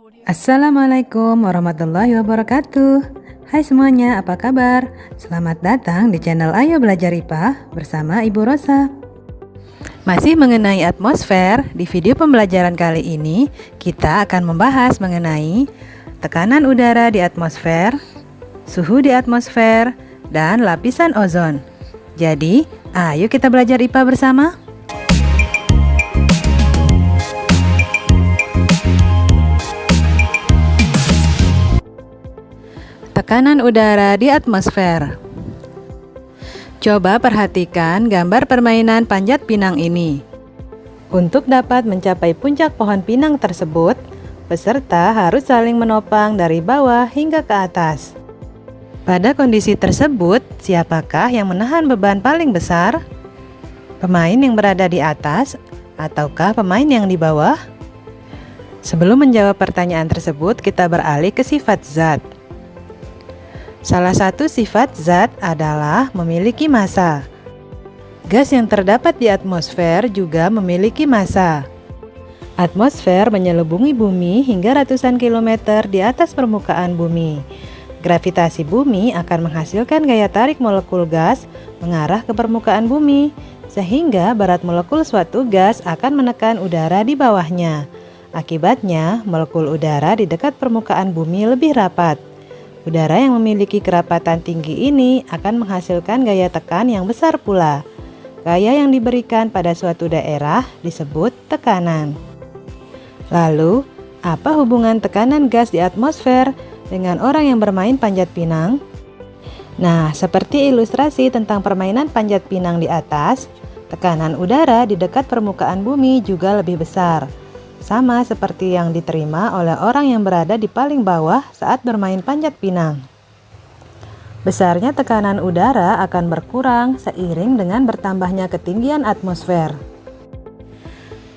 Assalamualaikum warahmatullahi wabarakatuh. Hai semuanya, apa kabar? Selamat datang di channel Ayo Belajar IPA bersama Ibu Rosa. Masih mengenai atmosfer, di video pembelajaran kali ini kita akan membahas mengenai tekanan udara di atmosfer, suhu di atmosfer, dan lapisan ozon. Jadi, ayo kita belajar IPA bersama. Tekanan udara di atmosfer. Coba perhatikan gambar permainan panjat pinang ini. Untuk dapat mencapai puncak pohon pinang tersebut, peserta harus saling menopang dari bawah hingga ke atas. Pada kondisi tersebut, siapakah yang menahan beban paling besar? Pemain yang berada di atas ataukah pemain yang di bawah? Sebelum menjawab pertanyaan tersebut, kita beralih ke sifat zat. Salah satu sifat zat adalah memiliki massa. Gas yang terdapat di atmosfer juga memiliki massa. Atmosfer menyelubungi bumi hingga ratusan kilometer di atas permukaan bumi. Gravitasi bumi akan menghasilkan gaya tarik molekul gas mengarah ke permukaan bumi, sehingga berat molekul suatu gas akan menekan udara di bawahnya. Akibatnya, molekul udara di dekat permukaan bumi lebih rapat. Udara yang memiliki kerapatan tinggi ini akan menghasilkan gaya tekan yang besar pula. Gaya yang diberikan pada suatu daerah disebut tekanan. Lalu, apa hubungan tekanan gas di atmosfer dengan orang yang bermain panjat pinang? Nah, seperti ilustrasi tentang permainan panjat pinang di atas, tekanan udara di dekat permukaan bumi juga lebih besar. Sama seperti yang diterima oleh orang yang berada di paling bawah saat bermain panjat pinang. Besarnya tekanan udara akan berkurang seiring dengan bertambahnya ketinggian atmosfer.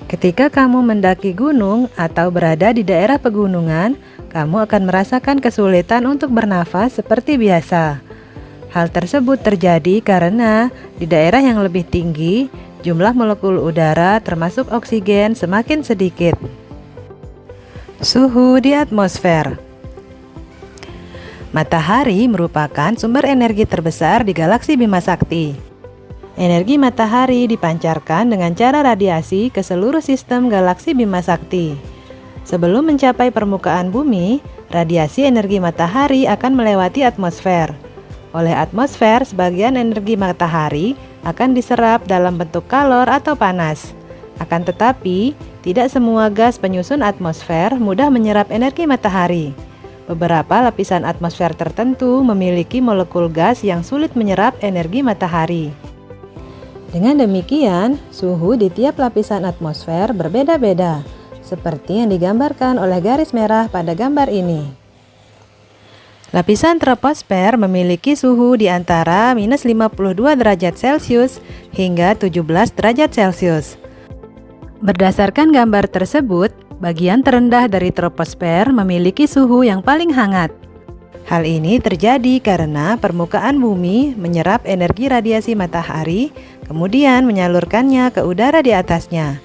Ketika kamu mendaki gunung atau berada di daerah pegunungan, kamu akan merasakan kesulitan untuk bernafas seperti biasa. Hal tersebut terjadi karena di daerah yang lebih tinggi, jumlah molekul udara termasuk oksigen semakin sedikit. Suhu di atmosfer. Matahari merupakan sumber energi terbesar di galaksi Bima Sakti. Energi matahari dipancarkan dengan cara radiasi ke seluruh sistem galaksi Bima Sakti. Sebelum mencapai permukaan bumi, radiasi energi matahari akan melewati atmosfer. Oleh atmosfer, sebagian energi matahari akan diserap dalam bentuk kalor atau panas. Akan tetapi, tidak semua gas penyusun atmosfer mudah menyerap energi matahari. Beberapa lapisan atmosfer tertentu memiliki molekul gas yang sulit menyerap energi matahari. Dengan demikian, suhu di tiap lapisan atmosfer berbeda-beda, seperti yang digambarkan oleh garis merah pada gambar ini. Lapisan troposfer memiliki suhu di antara minus 52 derajat Celcius hingga 17 derajat Celcius. Berdasarkan gambar tersebut, bagian terendah dari troposfer memiliki suhu yang paling hangat. Hal ini terjadi karena permukaan bumi menyerap energi radiasi matahari, kemudian menyalurkannya ke udara di atasnya.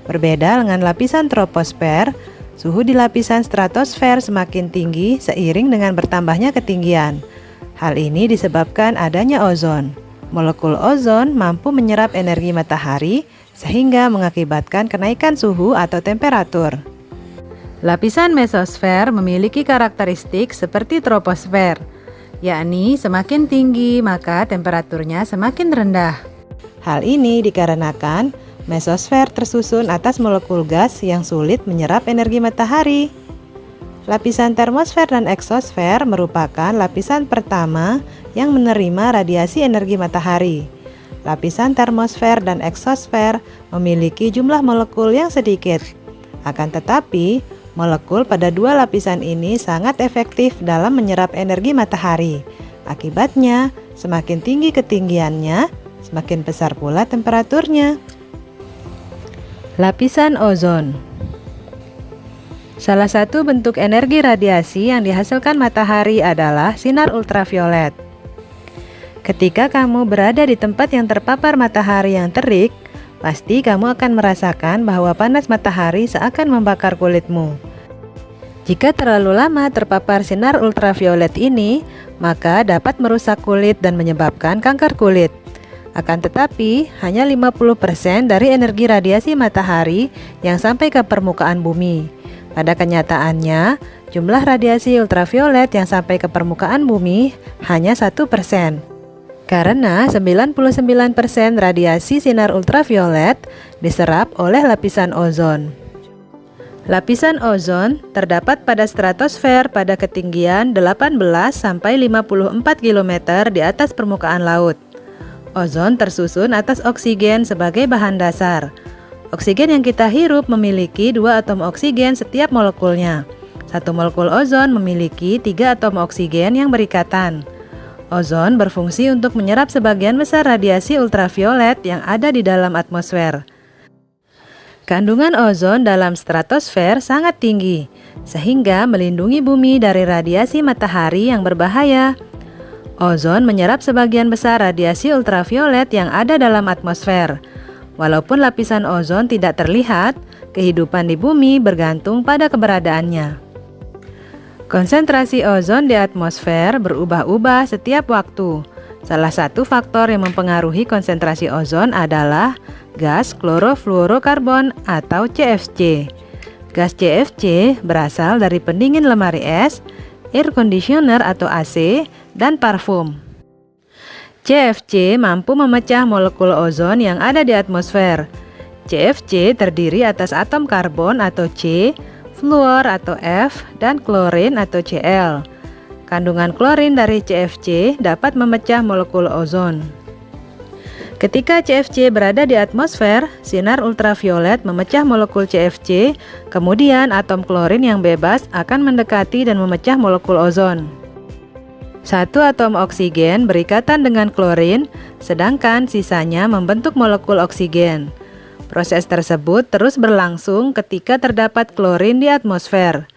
Berbeda dengan lapisan troposfer, suhu di lapisan stratosfer semakin tinggi seiring dengan bertambahnya ketinggian. Hal ini disebabkan adanya ozon. Molekul ozon mampu menyerap energi matahari sehingga mengakibatkan kenaikan suhu atau temperatur. Lapisan mesosfer memiliki karakteristik seperti troposfer, yakni semakin tinggi maka temperaturnya semakin rendah. Hal ini dikarenakan mesosfer tersusun atas molekul gas yang sulit menyerap energi matahari. Lapisan termosfer dan eksosfer merupakan lapisan pertama yang menerima radiasi energi matahari. Lapisan termosfer dan eksosfer memiliki jumlah molekul yang sedikit. Akan tetapi, molekul pada dua lapisan ini sangat efektif dalam menyerap energi matahari. Akibatnya, semakin tinggi ketinggiannya, semakin besar pula temperaturnya. Lapisan ozon. Salah satu bentuk energi radiasi yang dihasilkan matahari adalah sinar ultraviolet. Ketika kamu berada di tempat yang terpapar matahari yang terik, pasti kamu akan merasakan bahwa panas matahari seakan membakar kulitmu. Jika terlalu lama terpapar sinar ultraviolet ini, maka dapat merusak kulit dan menyebabkan kanker kulit. Akan tetapi, hanya 50% dari energi radiasi matahari yang sampai ke permukaan bumi. Pada kenyataannya, jumlah radiasi ultraviolet yang sampai ke permukaan bumi hanya 1%. Karena 99% radiasi sinar ultraviolet diserap oleh lapisan ozon. Lapisan ozon terdapat pada stratosfer pada ketinggian 18 sampai 54 km di atas permukaan laut. Ozon tersusun atas oksigen sebagai bahan dasar. Oksigen yang kita hirup memiliki 2 atom oksigen setiap molekulnya. Satu molekul ozon memiliki 3 atom oksigen yang berikatan. Ozon berfungsi untuk menyerap sebagian besar radiasi ultraviolet yang ada di dalam atmosfer. Kandungan ozon dalam stratosfer sangat tinggi, sehingga melindungi bumi dari radiasi matahari yang berbahaya. Ozon menyerap sebagian besar radiasi ultraviolet yang ada dalam atmosfer. Walaupun lapisan ozon tidak terlihat, kehidupan di bumi bergantung pada keberadaannya. Konsentrasi ozon di atmosfer berubah-ubah setiap waktu. Salah satu faktor yang mempengaruhi konsentrasi ozon adalah gas klorofluorokarbon atau CFC. Gas CFC berasal dari pendingin lemari es, air conditioner atau AC, dan parfum. CFC mampu memecah molekul ozon yang ada di atmosfer. CFC terdiri atas atom karbon atau C, fluor atau F, dan klorin atau Cl. Kandungan klorin dari CFC dapat memecah molekul ozon. Ketika CFC berada di atmosfer, sinar ultraviolet memecah molekul CFC, kemudian atom klorin yang bebas akan mendekati dan memecah molekul ozon. Satu atom oksigen berikatan dengan klorin, sedangkan sisanya membentuk molekul oksigen. Proses tersebut terus berlangsung ketika terdapat klorin di atmosfer.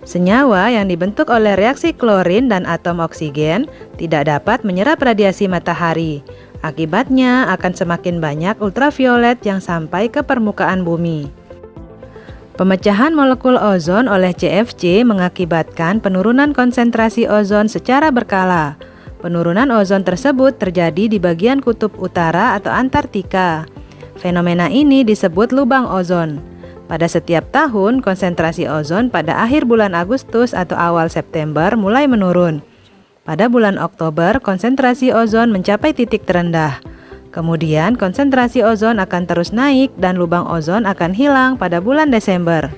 Senyawa yang dibentuk oleh reaksi klorin dan atom oksigen tidak dapat menyerap radiasi matahari. Akibatnya akan semakin banyak ultraviolet yang sampai ke permukaan bumi. Pemecahan molekul ozon oleh CFC mengakibatkan penurunan konsentrasi ozon secara berkala. Penurunan ozon tersebut terjadi di bagian kutub utara atau Antartika. Fenomena ini disebut lubang ozon. Pada setiap tahun, konsentrasi ozon pada akhir bulan Agustus atau awal September mulai menurun. Pada bulan Oktober, konsentrasi ozon mencapai titik terendah. Kemudian, konsentrasi ozon akan terus naik dan lubang ozon akan hilang pada bulan Desember.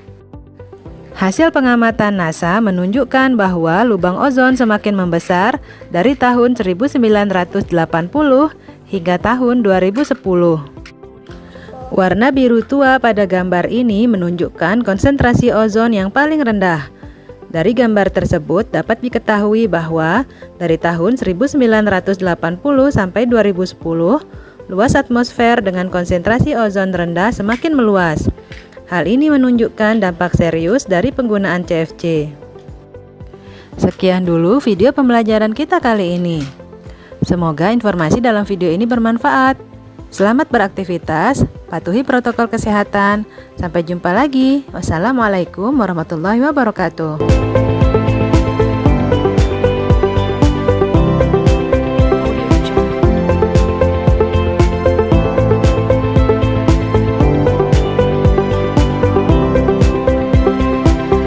Hasil pengamatan NASA menunjukkan bahwa lubang ozon semakin membesar dari tahun 1980 hingga tahun 2010. Warna biru tua pada gambar ini menunjukkan konsentrasi ozon yang paling rendah. Dari gambar tersebut dapat diketahui bahwa dari tahun 1980 sampai 2010, luas atmosfer dengan konsentrasi ozon rendah semakin meluas. Hal ini menunjukkan dampak serius dari penggunaan CFC. Sekian dulu video pembelajaran kita kali ini. Semoga informasi dalam video ini bermanfaat. Selamat beraktivitas, patuhi protokol kesehatan. Sampai jumpa lagi. Wassalamualaikum warahmatullahi wabarakatuh.